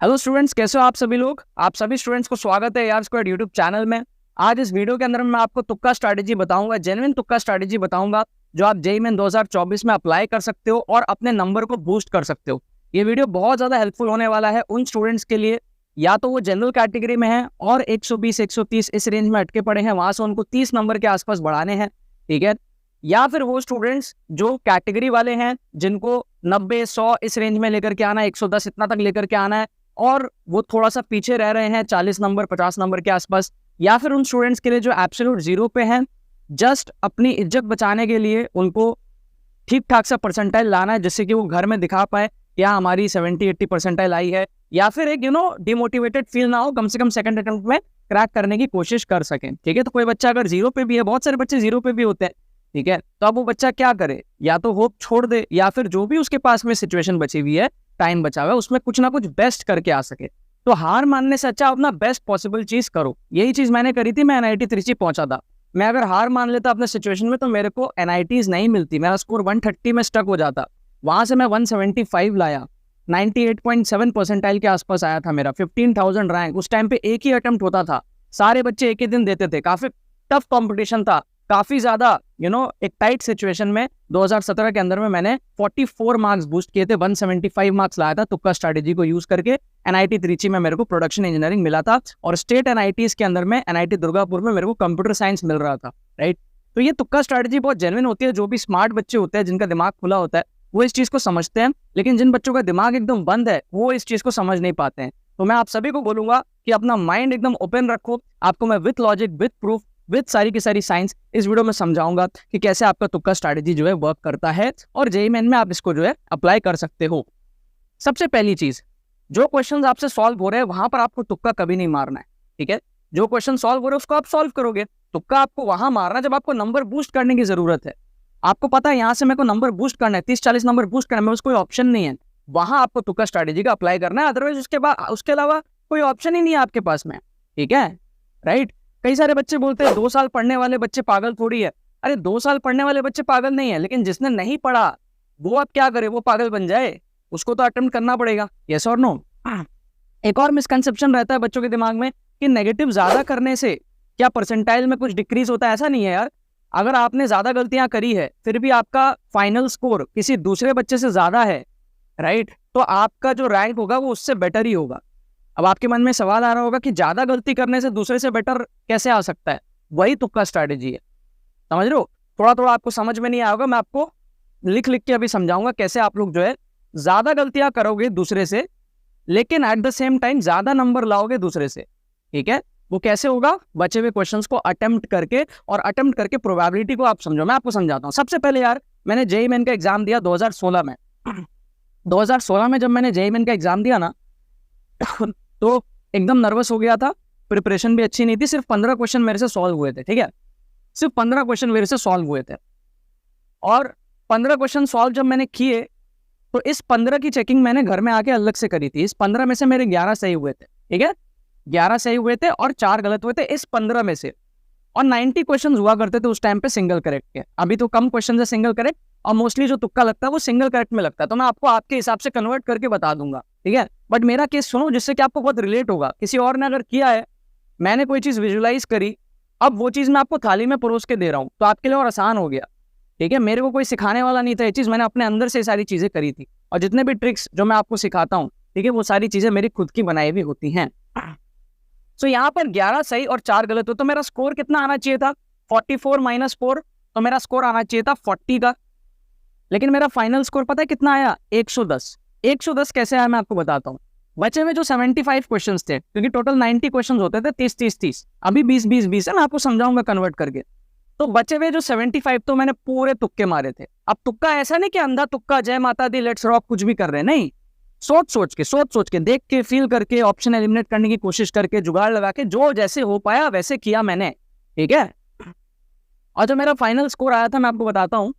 Hello students, कैसे हो आप सभी लोग। आप सभी स्टूडेंट्स को स्वागत है यार स्क्वाड यूट्यूब चैनल में। आज इस वीडियो के अंदर मैं आपको तुक्का स्ट्रैटेजी बताऊंगा, जेन्युइन तुक्का स्ट्रैटेजी बताऊंगा जो आप जेईई मेन 2024 में अप्लाई कर सकते हो और अपने नंबर को बूस्ट कर सकते हो। ये वीडियो बहुत ज्यादा हेल्पफुल होने वाला है उन स्टूडेंट्स के लिए, या तो वो जनरल कैटेगरी में है और 120 130 इस रेंज में अटके पड़े हैं, वहां से उनको 30 नंबर के आसपास बढ़ाने हैं, ठीक है। या फिर वो स्टूडेंट्स जो कैटेगरी वाले हैं जिनको 90 100 इस रेंज में लेकर के आना है, 110 इतना तक लेकर के आना है और वो थोड़ा सा पीछे रह रहे हैं 40 नंबर 50 नंबर के आसपास। या फिर उन स्टूडेंट्स के लिए जो एब्सोल्यूट जीरो पे हैं, जस्ट अपनी इज्जत बचाने के लिए उनको ठीक ठाक सा परसेंटाइल लाना है जिससे कि वो घर में दिखा पाए या हमारी 70-80 परसेंटाइल आई है, या फिर एक डिमोटिवेटेड फील ना हो, कम से कम सेकंड अटेम्प्ट में क्रैक करने की कोशिश कर सकें, ठीक है। तो कोई बच्चा अगर जीरो पे भी है, बहुत सारे बच्चे जीरो पे भी होते हैं, ठीक है, तो अब वो बच्चा क्या करे, या तो होप छोड़ दे या फिर जो भी उसके पास में सिचुएशन बची हुई है, टाइम बचा हुआ है, उसमें कुछ ना कुछ बेस्ट करके आ सके। तो हार मानने से अच्छा अपना बेस्ट पॉसिबल चीज करो। यही चीज मैंने करी थी, मैं एनआईटी त्रिची पहुंचा था। मैं अगर हार मान लेता अपने सिचुएशन में तो मेरे को एनआईटीज नहीं मिलती, मेरा स्कोर 130 में स्टक हो जाता। वहां से मैं 175 लाया, 98.7 परसेंटाइल के आसपास आया था मेरा, 15,000 रैंक। उस टाइम पे एक ही अटेम्प्ट होता था, सारे बच्चे एक ही दिन देते थे, काफी टफ कॉम्पिटिशन था, काफी ज्यादा एक टाइट सिचुएशन में 2017 के अंदर में मैंने 44 मार्क्स बूस्ट किए थे, 175 मार्क्स लाया था तुक्का स्ट्रैटेजी को यूज करके। एनआईटी त्रिची में मेरे को प्रोडक्शन इंजीनियरिंग मिला था और स्टेट एनआईटीज के अंदर में एनआईटी दुर्गापुर में मेरे को कंप्यूटर साइंस मिल रहा था, राइट। तो ये तुक्का स्ट्रैटेजी बहुत जेन्युइन होती है। जो भी स्मार्ट बच्चे होते हैं जिनका दिमाग खुला होता है वो इस चीज को समझते हैं, लेकिन जिन बच्चों का दिमाग एकदम बंद है वो इस चीज को समझ नहीं पाते हैं। तो मैं आप सभी को बोलूंगा कि अपना माइंड एकदम ओपन रखो। आपको मैं with logic, with proof, with सारी की सारी साइंस इस वीडियो में समझाऊंगा कि कैसे आपका तुक्का स्ट्रैटेजी जो है वर्क करता है और जेईई मेन में आप इसको जो है अप्लाई कर सकते हो। सबसे पहली चीज, जो क्वेश्चंस आपसे सॉल्व हो रहे हैं वहां पर आपको तुक्का कभी नहीं मारना है, ठीक है। जो क्वेश्चन सॉल्व हो रहे हैं उसको आप सॉल्व करोगे, तुक्का आपको वहां मारना जब आपको नंबर बूस्ट करने की जरूरत है। आपको पता है यहाँ से मेरे को नंबर बूस्ट करना है, 30-40 नंबर बूस्ट करना है, कोई ऑप्शन नहीं है, वहां आपको तुक्का स्ट्रैटेजी का अप्लाई करना है। अदरवाइज उसके अलावा कोई ऑप्शन ही नहीं है आपके पास में, ठीक है, राइट। कई सारे बच्चे बोलते हैं 2 साल पढ़ने वाले बच्चे पागल थोड़ी है। अरे 2 साल पढ़ने वाले बच्चे पागल नहीं है, लेकिन जिसने नहीं पढ़ा वो अब क्या करे, वो पागल बन जाए, उसको तो अटेम्प्ट करना पड़ेगा, यस और नो। एक और मिसकंसेप्शन रहता है बच्चों के दिमाग में कि नेगेटिव ज्यादा करने से क्या परसेंटाइल में कुछ डिक्रीज होता है। ऐसा नहीं है यार। अगर आपने ज्यादा गलतियां करी है फिर भी आपका फाइनल स्कोर किसी दूसरे बच्चे से ज्यादा है, राइट, तो आपका जो रैंक होगा वो उससे बेटर ही होगा। अब आपके मन में सवाल आ रहा होगा कि ज्यादा गलती करने से दूसरे से बेटर कैसे आ सकता है, वही तुक्का स्ट्रैटेजी है, समझ रहे हो। थोड़ा थोड़ा आपको समझ में नहीं आएगा, मैं आपको लिख लिख के अभी समझाऊंगा कैसे आप लोग जो है ज्यादा गलतियां करोगे दूसरे से, लेकिन एट द सेम टाइम ज्यादा नंबर लाओगे दूसरे से, ठीक है। वो कैसे होगा, बचे हुए क्वेश्चंस को अटेम्प्ट करके, और अटेम्प्ट करके प्रोबेबिलिटी को आप समझो। मैं आपको समझाता हूँ। सबसे पहले यार मैंने जेईई मेन का एग्जाम दिया 2016 में। 2016 में जब मैंने जेईई मेन का एग्जाम दिया ना तो एकदम नर्वस हो गया था, प्रिपरेशन भी अच्छी नहीं थी। सिर्फ 15 क्वेश्चन मेरे से सॉल्व हुए थे, ठीक है, सिर्फ 15 क्वेश्चन मेरे से सॉल्व हुए थे। और 15 क्वेश्चन सॉल्व जब मैंने किए तो इस 15 की चेकिंग मैंने घर में आके अलग से करी थी। इस 15 में से मेरे 11 सही हुए थे, ठीक है, 11 सही हुए थे और 4 गलत हुए थे इस 15 में से। और 90 क्वेश्चन हुआ करते थे उस टाइम पे सिंगल करेक्ट के। अभी तो कम क्वेश्चन है सिंगल करेक्ट, और मोस्टली जो तुक्का लगता है वो सिंगल करेक्ट में लगता है। तो मैं आपको आपके हिसाब से कन्वर्ट करके बता दूंगा, ठीक है। बट मेरा केस सुनो जिससे कि आपको बहुत रिलेट होगा। किसी और ने अगर किया है, मैंने कोई चीज विजुलाइज करी, अब वो चीज मैं आपको थाली में परोस के दे रहा हूँ, तो आपके लिए और आसान हो गया, ठीक है। मेरे को कोई सिखाने वाला नहीं था, ये चीज मैंने अपने अंदर से सारी चीजें करी थी। और जितने भी ट्रिक्स जो मैं आपको सिखाता हूँ, ठीक है, वो सारी चीजें मेरी खुद की बनाई हुई होती हैं। सो यहाँ पर 11 सही और 4 गलत हो तो मेरा स्कोर कितना आना चाहिए था, 44 - 4, तो मेरा स्कोर आना चाहिए था 40 का। लेकिन मेरा फाइनल स्कोर पता है कितना आया, 110। 110 कैसे आया मैं आपको बताता हूँ। बचे में जो 75 क्वेश्चंस थे, क्योंकि टोटल 90 क्वेश्चंस होते थे, 30-30-30, अभी 20-20-20 है, मैं आपको समझाऊंगा कन्वर्ट करके। तो बचे हुए जो 75 तो मैंने पूरे तुक्के मारे थे। अब तुक्का ऐसा नहीं कि अंधा तुक्का जय माता दी लेट्स रॉक कुछ भी कर रहे हैं, नहीं, सोच सोच के देख के फील करके ऑप्शन एलिमिनेट करने की कोशिश करके जुगाड़ लगा के जो जैसे हो पाया वैसे किया मैंने, ठीक है। और जो मेरा फाइनल स्कोर आया था मैं आपको बताता हूँ,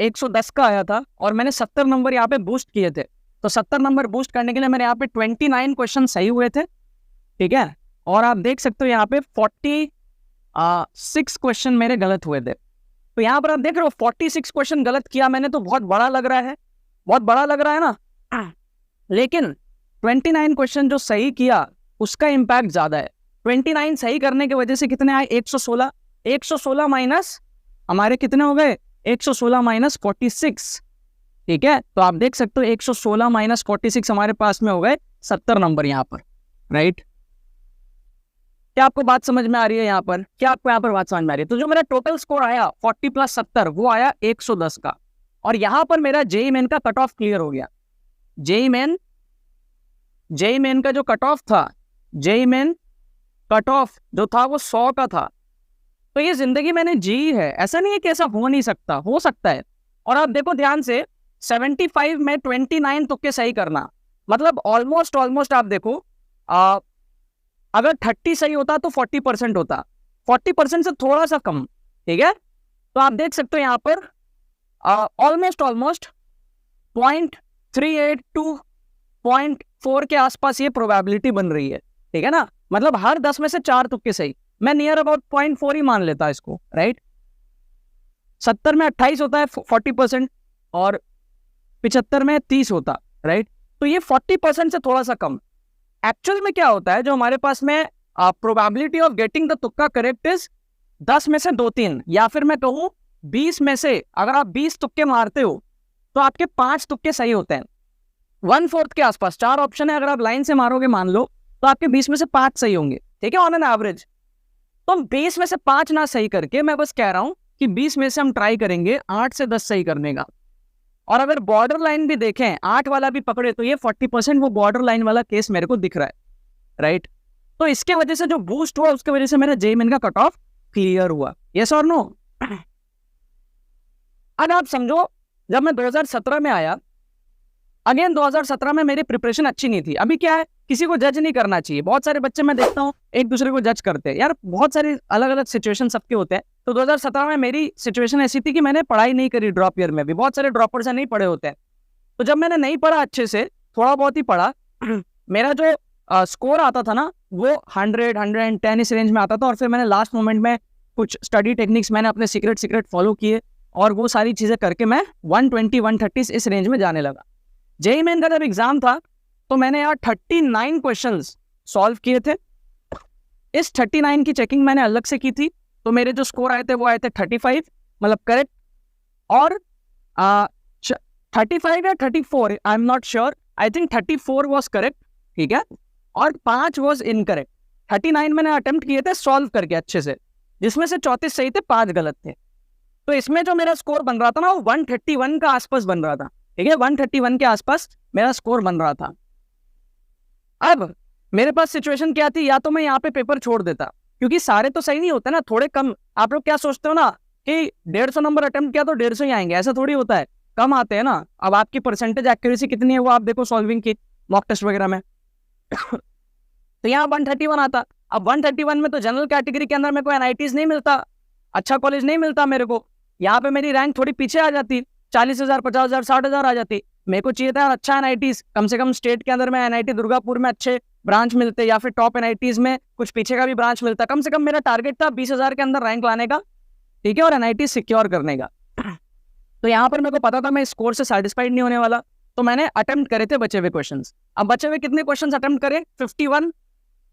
110 का आया था और मैंने 70 नंबर यहाँ पे बूस्ट किए थे। तो 70 नंबर बूस्ट करने के लिए मेरे यहाँ पे 29 क्वेश्चन सही हुए थे, ठीक है। और आप देख सकते हो यहाँ पे 46 क्वेश्चन मेरे गलत हुए थे। तो यहाँ पर आप देख रहे हो 46 क्वेश्चन गलत किया मैंने, तो बहुत बड़ा लग रहा है, बहुत बड़ा लग रहा है ना। लेकिन 29 क्वेश्चन जो सही किया उसका इम्पैक्ट ज्यादा है। 29 सही करने की वजह से कितने आए, 116। 116 माइनस हमारे कितने हो गए, 116 माइनस 46। ठीक है, तो आप देख सकते हो 116 माइनस 46 हमारे पास में हो गए 70 नंबर यहाँ पर, राइट। क्या आपको बात समझ में आ रही है यहाँ पर, क्या आपको यहाँ पर बात समझ में आ रही है? तो जो मेरा टोटल स्कोर आया 40 प्लस 70 वो आया 110 का, और यहाँ पर मेरा जेईई मेन का कट ऑफ क्लियर हो गया। जेईई मेन का जो कट ऑफ था, जेईई मेन कट ऑफ जो था वो 100 का था। तो ये जिंदगी मैंने जी है, ऐसा नहीं है कि ऐसा हो नहीं सकता, हो सकता है। और आप देखो ध्यान से, 75 में 29 तुक्के सही करना, मतलब ऑलमोस्ट आप देखो, अगर 30 सही होता तो 40% होता, 40% से थोड़ा सा कम। ठीक है, तो आप देख सकते हो यहाँ पर ऑलमोस्ट 0.38 to 0.4 के आसपास ये प्रोबेबिलिटी बन रही है। ठीक है ना, मतलब हर 10 में से 4 तुक्के सही। मैं नियर अबाउट 0.4 ही मान लेता इसको, राइट। 70 में 28 होता है 40%, और 75 में 30 होता, राइट। तो ये 40% से थोड़ा सा कम। एक्चुअल में क्या होता है, जो हमारे पास में प्रोबेबिलिटी ऑफ गेटिंग द तुक्का करेक्ट इज 10 में से 2-3, या फिर मैं कहूँ 20 में से अगर आप 20 तुक्के मारते हो तो आपके 5 तुक्के सही होते हैं, 1/4 के आसपास। 4 ऑप्शन है, अगर आप लाइन से मारोगे मान लो, तो आपके 20 में से 5 सही होंगे। ठीक है, ऑन एन एवरेज। तो 20 में से 5 ना सही करके मैं बस कह रहा हूं कि 20 में से हम ट्राई करेंगे 8 से 10 सही करने का। और अगर बॉर्डर लाइन भी देखें, 8 वाला भी पकड़े, तो ये 40% वो बॉर्डर लाइन वाला केस मेरे को दिख रहा है, राइट। तो इसके वजह से जो बूस्ट हुआ उसके वजह से मेरा जेईई मेन का कट ऑफ क्लियर हुआ। यस और नो? अब आप समझो, जब मैं 2017 में आया, अगेन 2017 में मेरी प्रिपरेशन अच्छी नहीं थी। अभी क्या है, किसी को जज नहीं करना चाहिए। बहुत सारे बच्चे मैं देखता हूँ एक दूसरे को जज करते हैं, यार बहुत सारी अलग अलग सिचुएशन सबके होते हैं। तो 2017 में मेरी सिचुएशन ऐसी थी कि मैंने पढ़ाई नहीं करी ड्रॉप ईयर में भी। बहुत सारे ड्रॉपर्स नहीं पढ़े होते हैं। तो जब मैंने नहीं पढ़ा अच्छे से, थोड़ा बहुत ही पढ़ा, मेरा जो स्कोर आता था ना वो 100, 110 इस रेंज में आता था। और फिर मैंने लास्ट मोमेंट में कुछ स्टडी टेक्निक्स मैंने अपने सीक्रेट फॉलो किए, और वो सारी चीज़ें करके मैं 120, 130 इस रेंज में जाने लगा। जेईई मेन का जब एग्जाम था तो मैंने यार 39 क्वेश्चंस सॉल्व किए थे। इस 39 की चेकिंग मैंने अलग से की थी, तो मेरे जो स्कोर आए थे वो आए थे 35, मतलब करेक्ट। और 35 या 34, I am not sure, I think 34 was correct. ठीक है, और 5 वॉज इनकरेक्ट। 39 मैंने अटेम्प्ट किए थे सॉल्व करके अच्छे से, जिसमें से 34 सही थे, 5 गलत थे। तो इसमें जो मेरा स्कोर बन रहा था ना वो 131 का आसपास बन रहा था। ठीक है, 131 के आसपास मेरा स्कोर बन रहा था। अब मेरे पास सिचुएशन क्या थी, या तो मैं यहाँ पे पेपर छोड़ देता, क्योंकि सारे तो सही नहीं होते ना, थोड़े कम। आप लोग क्या सोचते हो ना कि 150 नंबर अटेम्प्ट किया तो 150 ही आएंगे, ऐसा थोड़ी होता है, कम आते हैं ना। अब आपकी परसेंटेज एक्यूरेसी कितनी है वो आप देखो सॉल्विंग की मॉक टेस्ट वगैरह में। तो यहाँ 131 आता। अब 131 में तो जनरल कैटेगरी के अंदर मेरे को एनआईटीज नहीं मिलता, अच्छा कॉलेज नहीं मिलता मेरे को। यहाँ पे मेरी रैंक थोड़ी पीछे आ जाती, 40,000, 50,000, 60,000 आ जाती। मेरे को चाहिए था अच्छा एनआईटीज, कम से कम स्टेट के अंदर में एनआईटी दुर्गापुर में अच्छे ब्रांच मिलते, या फिर टॉप एनआईटीज में कुछ पीछे का भी ब्रांच मिलता। कम से कम मेरा टारगेट था 20,000 के अंदर रैंक लाने का, ठीक है, और एनआईटी सिक्योर करने का। तो यहाँ पर मेरे को पता था मैं स्कोर से सेटिस्फाइड नहीं होने वाला, तो मैंने अटेम्प्ट करे थे बचे हुए क्वेश्चंस। अब बचे हुए कितने क्वेश्चंस अटेम्प्ट करे, 51,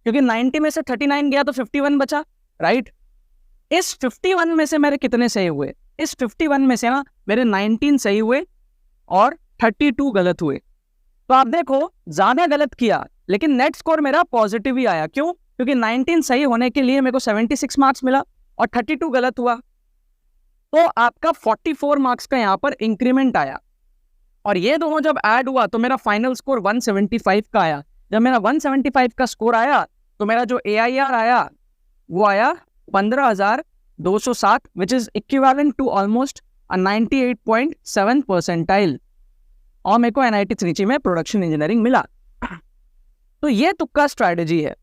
क्योंकि 90 में से 39 गया तो 51 बचा, राइट। इस 51 में से मेरे कितने सही हुए, इस 51 में से ना मेरे 19 सही हुए और 32 गलत हुए। तो आप देखो ज्यादा गलत किया लेकिन नेट स्कोर मेरा पॉजिटिव ही आया। क्यों? क्योंकि 19 सही होने के लिए मेरे को 76 मार्क्स मिला और 32 गलत हुआ, तो आपका 44 मार्क्स का यहाँ पर इंक्रीमेंट आया। और ये दोनों जब ऐड हुआ तो मेरा फाइनल स्कोर 175 का आया। जब मेरा 175 का स्कोर आया तो मेरा जो AIR आया वो आया 15,207, which is equivalent to almost 98.7 percentile, और मेरे को NIT त्रिची में प्रोडक्शन इंजीनियरिंग मिला। तो ये तुक्का स्ट्रैटेजी है,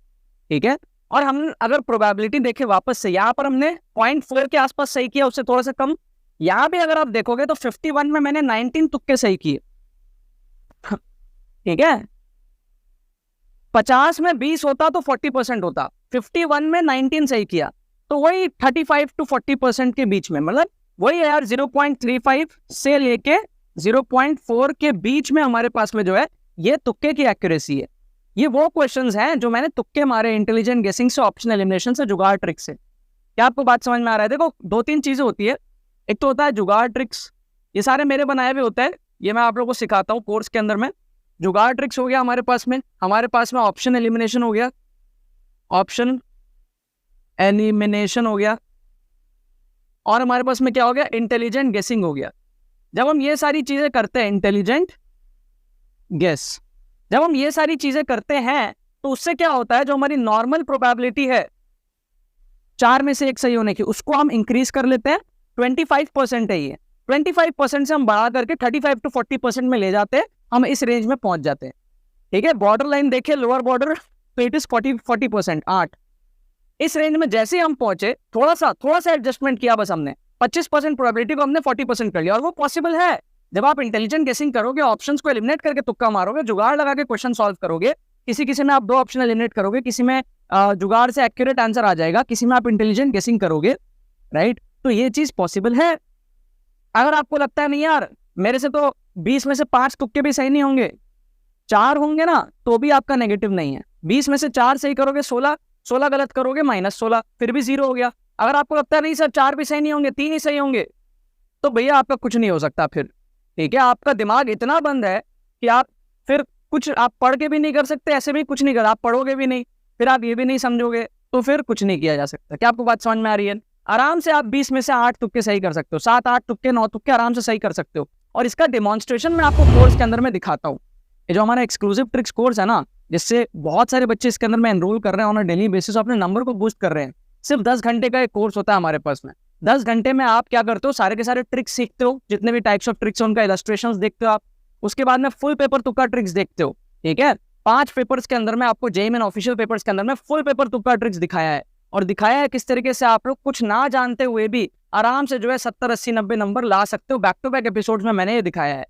ठीक है। और हम अगर प्रोबेबिलिटी देखें वापस से, यहाँ पर हमने 0.4 के आसपास सही किया, उससे थोड़ा सा कम। यहाँ भी अगर आप देखोगे तो 51 में मैंने 19 तुक्के सही किए, ठीक है। 50 में 20 होता तो 40% होता, 51 में 19 सही किया, तो वही 35 to 40% के बीच में, मतलब वही यार 0.35 से लेके 0.4 के बीच में हमारे पास में जो है ये तुक्के की एक्यूरेसी है। ये वो क्वेश्चंस हैं जो मैंने तुक्के मारे इंटेलिजेंट गेसिंग से, ऑप्शन एलिमिनेशन से, जुगाड़ ट्रिक से। क्या आपको बात समझ में आ रहा है? देखो 2-3 चीजें होती है। एक तो होता है जुगाड़ ट्रिक्स, ये सारे मेरे बनाए हुए होते हैं, ये मैं आप लोगों को सिखाता हूँ कोर्स के अंदर में। जुगाड़ ट्रिक्स हो गया हमारे पास में ऑप्शन एलिमिनेशन हो गया, ऑप्शन एलिमिनेशन हो गया, और हमारे पास में क्या हो गया, इंटेलिजेंट गेसिंग हो गया। जब हम ये सारी चीजें करते हैं, इंटेलिजेंट गेस, जब हम ये सारी चीजें करते हैं तो उससे क्या होता है, जो हमारी नॉर्मल प्रोबेबिलिटी है 4 में से 1 सही होने की, उसको हम इंक्रीज कर लेते हैं। 25% है ये, 25% से हम बढ़ा करके 35 to 40% में ले जाते हैं, हम इस रेंज में पहुंच जाते हैं। ठीक है, बॉर्डर लाइन देखिए, लोअर बॉर्डर, तो इट इज 40%, 8। इस रेंज में जैसे ही हम पहुंचे, थोड़ा सा एडजस्टमेंट किया बस हमने, 25% प्रोबेबिलिटी को हमने 40% कर लिया, और वो पॉसिबल है। जब आप इंटेलिजेंट गेसिंग करोगे, ऑप्शंस को एलिमिनेट करके तुक्का मारोगे, जुगाड़ लगा के क्वेश्चन सॉल्व करोगे, किसी में आप 2 ऑप्शन एलिमिनेट करोगे, किसी में जुगाड़ से एक्यूरेट आंसर आ जाएगा, किसी में आप इंटेलिजेंट गेसिंग करोगे, राइट? तो ये चीज पॉसिबल है। अगर आपको लगता है नहीं यार मेरे से तो 20 में से 5 तुक्के भी सही नहीं होंगे, 4 होंगे ना, तो भी आपका नेगेटिव नहीं है। 20 में से 4 सही करोगे, 16 गलत करोगे, -16, फिर भी 0 हो गया। अगर आपको लगता है नहीं सर 4 भी सही नहीं होंगे, 3 ही सही होंगे, तो भैया आपका कुछ नहीं हो सकता फिर। ठीक है, आपका दिमाग इतना बंद है कि आप फिर कुछ आप पढ़ के भी नहीं कर सकते, ऐसे भी कुछ नहीं कर, आप पढ़ोगे भी नहीं, फिर आप ये भी नहीं समझोगे, तो फिर कुछ नहीं किया जा सकता। क्या आपको बात समझ में आ रही है? आराम से आप 20 में से 8 तुक्के सही कर सकते हो, 7-8 तुक्के, 9 तुक्के आराम से सही कर सकते हो। और इसका डिमॉन्स्ट्रेशन मैं आपको कोर्स के अंदर में दिखाता हूँ। ये जो हमारा एक्सक्लूसिव ट्रिक्स कोर्स है ना, जिससे बहुत सारे बच्चे इसके अंदर में एनरोल कर रहे हैं, ऑन डेली बेसिस अपने नंबर को बूस्ट कर रहे हैं। सिर्फ 10 घंटे का एक कोर्स होता है हमारे पास में। 10 घंटे में आप क्या करते हो, सारे के सारे ट्रिक्स सीखते हो, जितने भी टाइप्स ऑफ ट्रिक्स है उनका इलस्ट्रेशंस देखते हो आप। उसके बाद में फुल पेपर तुक्का ट्रिक्स देखते हो। ठीक है, 5 पेपर्स के अंदर में आपको जेईई मेन ऑफिशियल पेपर्स के अंदर में फुल पेपर तुक्का ट्रिक्स दिखाया है, और दिखाया है किस तरीके से आप लोग कुछ ना जानते हुए भी आराम से जो है 70, 80, 90 नंबर ला सकते हो। बैक टू बैक एपिसोड्स में मैंने ये दिखाया है।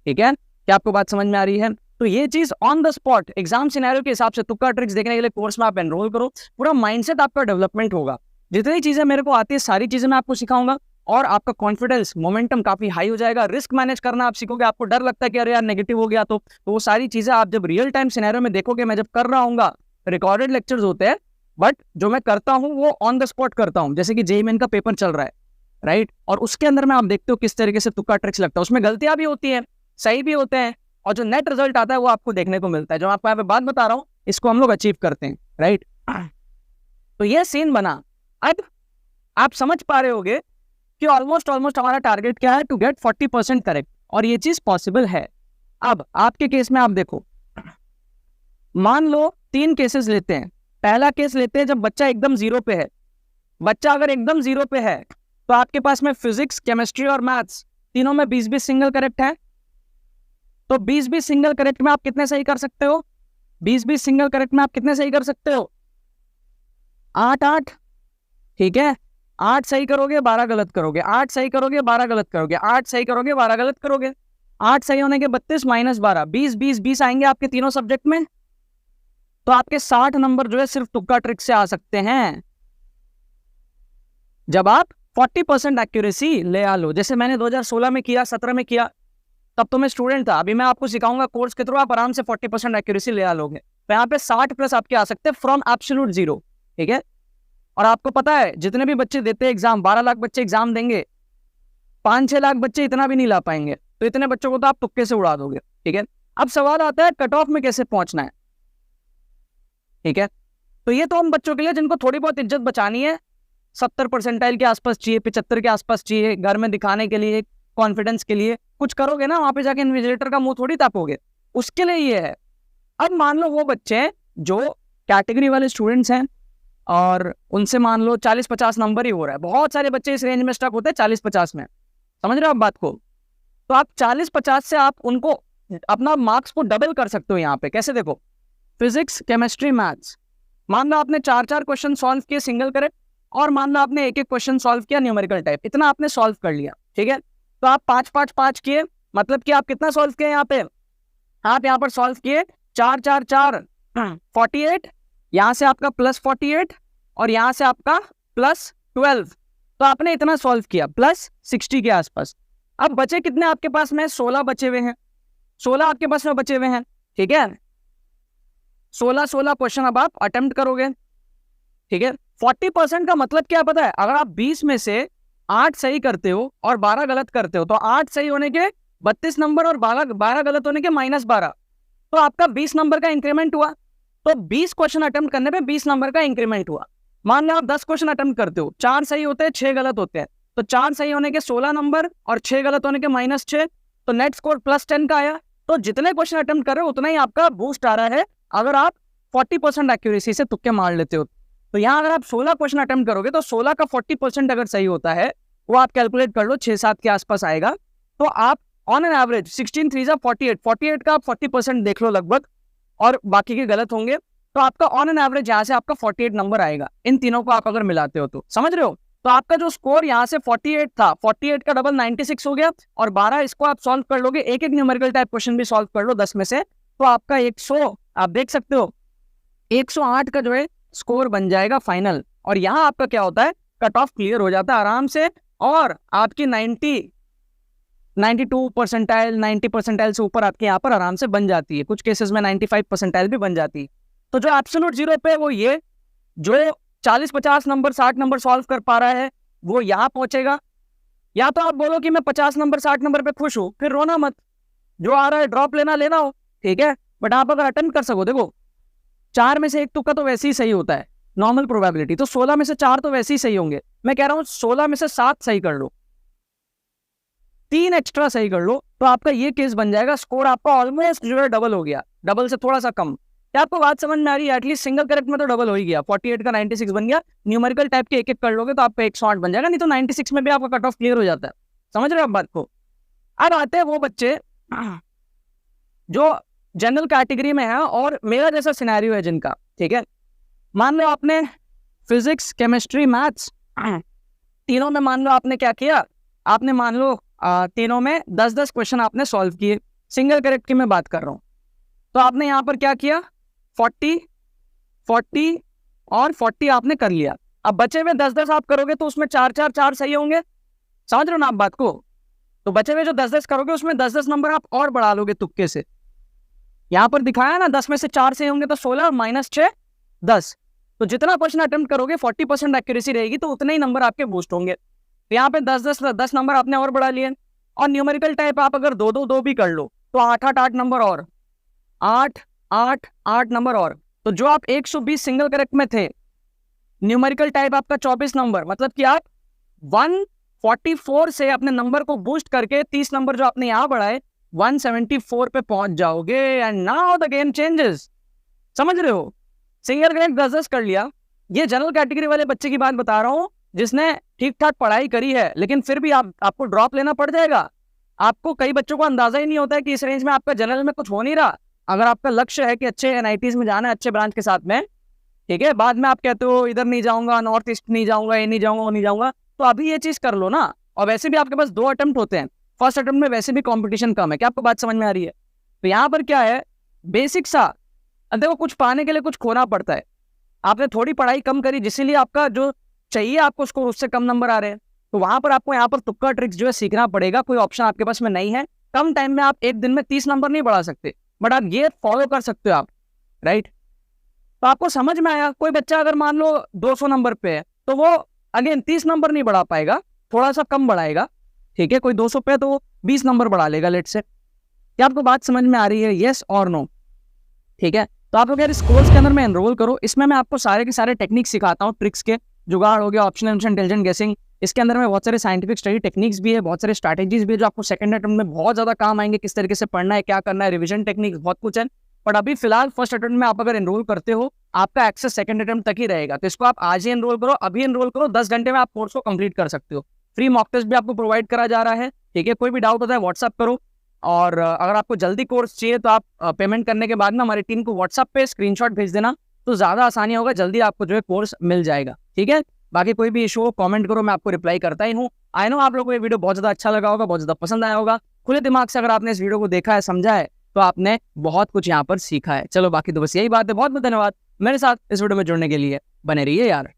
ठीक है, क्या आपको बात समझ में आ रही है? तो ये चीज on the spot exam scenario के हिसाब से तुक्का ट्रिक्स देखने के लिए कोर्स में आप एनरोल करो, पूरा माइंडसेट आपका डेवलपमेंट होगा। जितनी चीजें मेरे को आती है सारी चीजें मैं आपको सिखाऊंगा, और आपका कॉन्फिडेंस मोमेंटम काफी हाई हो जाएगा। रिस्क मैनेज करना आप सीखोगे। आपको डर लगता है कि अरे यार नेगेटिव हो गया, तो वो सारी चीजें आप जब रियल टाइम सिनेरियो में देखोगे, मैं जब कर रहा हूँ, रिकॉर्डेड लेक्चर्स होते हैं, बट जो मैं करता हूँ वो ऑन द स्पॉट करता हूँ। जैसे कि जेईई मेन का पेपर चल रहा है, राइट, और उसके अंदर में आप देखते हो किस तरीके से तुक्का ट्रिक्स लगता है। उसमें गलतियां भी होती हैं, सही भी होते हैं, और जो नेट रिजल्ट आता है वो आपको देखने को मिलता है। जो आपको यहाँ पे बात बता रहा हूँ, इसको हम लोग अचीव करते हैं, राइट। तो ये सीन बना। अब आप समझ पा रहे होगे कि ऑलमोस्ट हमारा टारगेट क्या है, टू गेट 40% करेक्ट, और ये चीज पॉसिबल है। अब आपके केस में आप देखो, मान लो 3 केसेस लेते हैं। पहला केस लेते हैं जब बच्चा एकदम 0 पे है। बच्चा अगर एकदम 0 पे है तो आपके पास में फिजिक्स, केमिस्ट्री और मैथ्स तीनों में 20-20 सिंगल करेक्ट है। तो 20-20 सिंगल करेक्ट में आप कितने सही कर सकते हो? 20-20 सिंगल करेक्ट में आप कितने सही कर सकते हो? 8-8। ठीक है, 8 सही करोगे, 12 गलत करोगे, 8 सही करोगे, 12 गलत करोगे, 8 सही करोगे, 12 गलत करोगे, 8 सही होने के 32 - 12, 20 आएंगे आपके तीनों सब्जेक्ट में। तो आपके 60 नंबर जो है सिर्फ तुक्का ट्रिक से आ सकते हैं, जब आप 40% एक्यूरेसी ले आ लो। जैसे मैंने 2016 में किया, 17 में किया, तब तो मैं स्टूडेंट था। अभी मैं आपको सिखाऊंगा कोर्स के थ्रू, आप आराम से 40% एक्यूरेसी ले आ लोगे। तो यहाँ पे 60+ आपके आ सकते हैं फ्रॉम एब्सोल्यूट 0। ठीक है, और आपको पता है जितने भी बच्चे देते हैं एग्जाम, 12 लाख बच्चे एग्जाम देंगे, 5-6 लाख बच्चे इतना भी नहीं ला पाएंगे। तो इतने बच्चों को तो आप तुक्के से उड़ा दोगे। ठीक है, अब सवाल आता है कट ऑफ में कैसे पहुंचना है। ठीक है, तो ये तो हम बच्चों के लिए जिनको थोड़ी बहुत इज्जत बचानी है, 70 परसेंटाइल के आसपास चाहिए, 75 के आसपास चाहिए, घर में दिखाने के लिए, कॉन्फिडेंस के लिए कुछ करोगे ना, वहां पे जाके इन्विजिलेटर का मुंह थोड़ी तापोगे, उसके लिए ये है। अब मान लो वो बच्चे जो कैटेगरी वाले स्टूडेंट्स हैं और उनसे मान लो 40-50 नंबर ही हो रहा है। बहुत सारे बच्चे इस रेंज में स्टक होते हैं 40-50 में, समझ रहे हो आप बात को? तो आप 40-50 से आप उनको अपना मार्क्स को डबल कर सकते हो। यहाँ पे कैसे देखो, फिजिक्स, केमिस्ट्री, मैथ्स, मान लो आपने 4-4 क्वेश्चन सॉल्व किए सिंगल करेक्ट, और मान लो आपने 1-1 क्वेश्चन सॉल्व किया न्यूमेरिकल टाइप, इतना आपने सॉल्व कर लिया। ठीक है, तो आप 5-5-5 किए, मतलब कि आप कितना सॉल्व किए यहाँ पे? आप यहाँ पर सॉल्व किए 4-4-4 48, यहाँ से आपका +48 और यहाँ से आपका +12, तो आपने इतना सॉल्व किया +60 के आसपास। अब बचे कितने आपके पास में? 16 बचे हुए हैं, 16 आपके पास में बचे हुए हैं। ठीक है, 16 क्वेश्चन अब आप अटेम्प्ट करोगे, ठीक है। 40% का मतलब क्या पता है, अगर आप 20 में से 8 सही करते हो और 12 गलत करते हो तो 8 सही होने के 32 नंबर और 12 गलत होने के -12, तो आपका 20 नंबर का इंक्रीमेंट हुआ। तो 20 क्वेश्चन अटेम्प्ट करने पे 20 नंबर का इंक्रीमेंट हुआ। मान लो आप 10 क्वेश्चन अटेम्प्ट करते हो, 4 सही होते हैं 6 गलत होते हैं, तो 4 सही होने के 16 नंबर और 6 गलत होने के -6, तो नेट स्कोर +10 का आया। तो जितने क्वेश्चन अटेम्प्ट कर रहे हो उतना ही आपका बूस्ट आ रहा है अगर आप 40% एक्यूरेसी से तुक्के मार लेते हो। तो यहाँ अगर आप 16 क्वेश्चन अटेम्प्ट करोगे तो 16 का 40% अगर सही होता है, वो आप कैलकुलेट कर लो 6-7 के आसपास आएगा, तो आप ऑन एन एवरेज 16 3 48 का आप 40% देख लो लगभग, और बाकी के गलत होंगे, तो आपका ऑन एन एवरेज यहाँ से आपका 48 नंबर आएगा। इन तीनों को आप अगर मिलाते हो तो समझ रहे हो। तो आपका जो स्कोर यहाँ से 48 था, 48 का डबल 96 हो गया, और 12 इसको आप सॉल्व कर लोगे, एक एक न्यूमेरिकल टाइप क्वेश्चन भी सॉल्व कर लो 10 में से, तो आपका 100, आप देख सकते हो 108 का जो है स्कोर बन जाएगा फाइनल। और यहाँ आपका क्या होता है, कट ऑफ क्लियर हो जाता है आराम से, और आपकी 92 परसेंटाइल 90 परसेंटाइल से ऊपर आपके यहाँ पर आराम से बन जाती है, कुछ केसेस में 95 परसेंटाइल भी बन जाती है। तो जो एब्सोल्यूट जीरो पे वो ये जो 40-50 नंबर 60 नंबर सॉल्व कर पा रहा है वो यहाँ पहुंचेगा। या तो आप बोलो कि मैं 50 नंबर 60 नंबर पे खुश हूँ, फिर रोना मत, जो आ रहा है ड्रॉप लेना हो, ठीक है। बट आप अगर अटेम्प्ट कर सको, देखो 4 में से 1 तुक्का तो वैसे ही सही होता है, नॉर्मल प्रोबेबिलिटी, तो 16 में से 4 तो वैसे ही सही होंगे। मैं कह रहा हूँ 16 में से 7 सही कर लो, 3 एक्स्ट्रा सही कर लो, तो आपका ये केस बन जाएगा, स्कोर आपका ऑलमोस्ट जो है डबल हो गया, डबल से थोड़ा सा कम। क्या आपको बात समझ में आ रही है? एटलीस्ट सिंगल करेक्ट में तो डबल हो ही गया, 48 का 96 बन गया। न्यूमेरिकल टाइप के एक एक कर लोगे तो आपका 108 बन जाएगा, नहीं तो 96 में भी आपका कट ऑफ क्लियर हो जाता है। समझ रहे हो आप बात को। अब आते हैं वो बच्चे जो जनरल कैटेगरी में है और मेरा जैसा सिनेरियो है जिनका, ठीक है। मान लो आपने फिजिक्स केमिस्ट्री मैथ्स तीनों में मान लो आपने क्या किया, आपने मान लो तीनों में 10-10 क्वेश्चन आपने सॉल्व किए, सिंगल करेक्ट की मैं बात कर रहा हूँ। तो आपने यहाँ पर क्या किया, 40 और 40 आपने कर लिया। अब बचे हुए 10-10 आप करोगे तो उसमें 4 सही होंगे, समझ रहे हो ना आप बात को। तो बचे हुए जो 10-10 करोगे उसमें 10-10 नंबर आप और बढ़ा लोगे तुक्के से। यहाँ पर दिखाया ना 10 में से 4 सही होंगे तो 16 -6 10। तो जितना क्वेश्चन अटेम्प्ट करोगे 40% एक्यूरेसी रहेगी तो उतने ही नंबर आपके बूस्ट होंगे। तो यहाँ पे 10 नंबर आपने और बढ़ा लिए। और न्यूमेरिकल टाइप आप अगर 2 भी कर लो तो 8 नंबर और 8 नंबर और। तो जो आप 120 सिंगल करेक्ट में थे, न्यूमेरिकल टाइप आपका 24 नंबर, मतलब कि आप 144 से अपने नंबर को बूस्ट करके 30 नंबर जो आपने यहाँ बढ़ाए 174 पे पहुंच जाओगे। And now the game changes. समझ रहे हो, सिंगल करेक्ट 10 कर लिया। ये जनरल कैटेगरी वाले बच्चे की बात बता रहा हूँ जिसने ठीक ठाक पढ़ाई करी है, लेकिन फिर भी आपको ड्रॉप लेना पड़ जाएगा। आपको कई बच्चों को अंदाजा ही नहीं होता है कि इस रेंज में आपका जनरल में कुछ हो नहीं रहा। अगर आपका लक्ष्य है कि अच्छे NITs में जाना है, अच्छे ब्रांच के साथ में, ठीक है, बाद में आप कहते हो इधर नहीं जाऊंगा, नॉर्थ ईस्ट नहीं जाऊंगा, ये नहीं जाऊंगा, वो नहीं जाऊंगा, तो अभी ये चीज कर लो ना। और वैसे भी आपके पास 2 अटेम्प्ट होते हैं, फर्स्ट अटेम्प्ट में वैसे भी कंपटीशन कम है। क्या आपको बात समझ में आ रही है? तो यहाँ पर क्या है, बेसिक सा देखो, कुछ पाने के लिए कुछ खोना पड़ता है। आपने थोड़ी पढ़ाई कम करी जिसलिए आपका जो चाहिए आपको स्कोर उससे कम नंबर आ रहे हैं, तो वहां पर आपको यहाँ पर तुक्का ट्रिक्स जो है सीखना पड़ेगा। कोई ऑप्शन आपके पास में नहीं है। कम टाइम में आप एक दिन में 30 नंबर नहीं बढ़ा सकते, बट आप ये फॉलो कर सकते हो आप, राइट। तो आपको समझ में आया। कोई बच्चा अगर मान लो 200 नंबर पे है तो वो अगेन 30 नंबर नहीं बढ़ा पाएगा, थोड़ा सा कम बढ़ाएगा, ठीक है। कोई 200 पे तो वो 20 नंबर बढ़ा लेगा, लेट से। क्या आपको बात समझ में आ रही है? येस और नो, ठीक है। तो आप लोग यार इस कोर्स के अंदर में एनरोल करो। इसमें मैं आपको सारे के सारे टेक्निक्स सिखाता हूँ, ट्रिक्स के, जुगाड़ हो गया, ऑप्शनल इंटेलिजेंट गेसिंग। इसके अंदर में बहुत सारे साइंटिफिक स्टडी टेक्निक्स भी है, बहुत सारे स्ट्रैटेजीज भी है जो आपको सेकंड अटेम्प्ट में बहुत ज्यादा काम आएंगे। किस तरीके से पढ़ना है, क्या करना है, रिविजन टेक्निक्स, बहुत कुछ है। बट अभी फिलहाल फर्स्ट अटेम्प्ट में आप अगर एनरोल करते हो, आपका एक्सेस सेकंड अटेम्प्ट तक ही रहेगा। तो इसको आप आज ही एनरोल करो, अभी एनरोल करो, 10 घंटे में आप कोर्स को कंप्लीट कर सकते हो। फ्री मॉक टेस्ट भी आपको प्रोवाइड करा जा रहा है, ठीक है। कोई भी डाउट होता है व्हाट्सअप करो। और अगर आपको जल्दी कोर्स चाहिए तो आप पेमेंट करने के बाद ना हमारी टीम को व्हाट्सअप पे स्क्रीनशॉट भेज देना, तो ज़्यादा आसानी होगा, जल्दी आपको जो है कोर्स मिल जाएगा, ठीक है। बाकी कोई भी इशू हो कमेंट करो, मैं आपको रिप्लाई करता ही हूँ। आई नो आप लोगों को ये वीडियो बहुत ज़्यादा अच्छा लगा होगा, बहुत ज़्यादा पसंद आया होगा। खुले दिमाग से अगर आपने इस वीडियो को देखा है, समझा है, तो आपने बहुत कुछ यहाँ पर सीखा है। चलो बाकी तो बस यही बात है। बहुत बहुत धन्यवाद मेरे साथ इस वीडियो में जुड़ने के लिए। बने रहिए यार।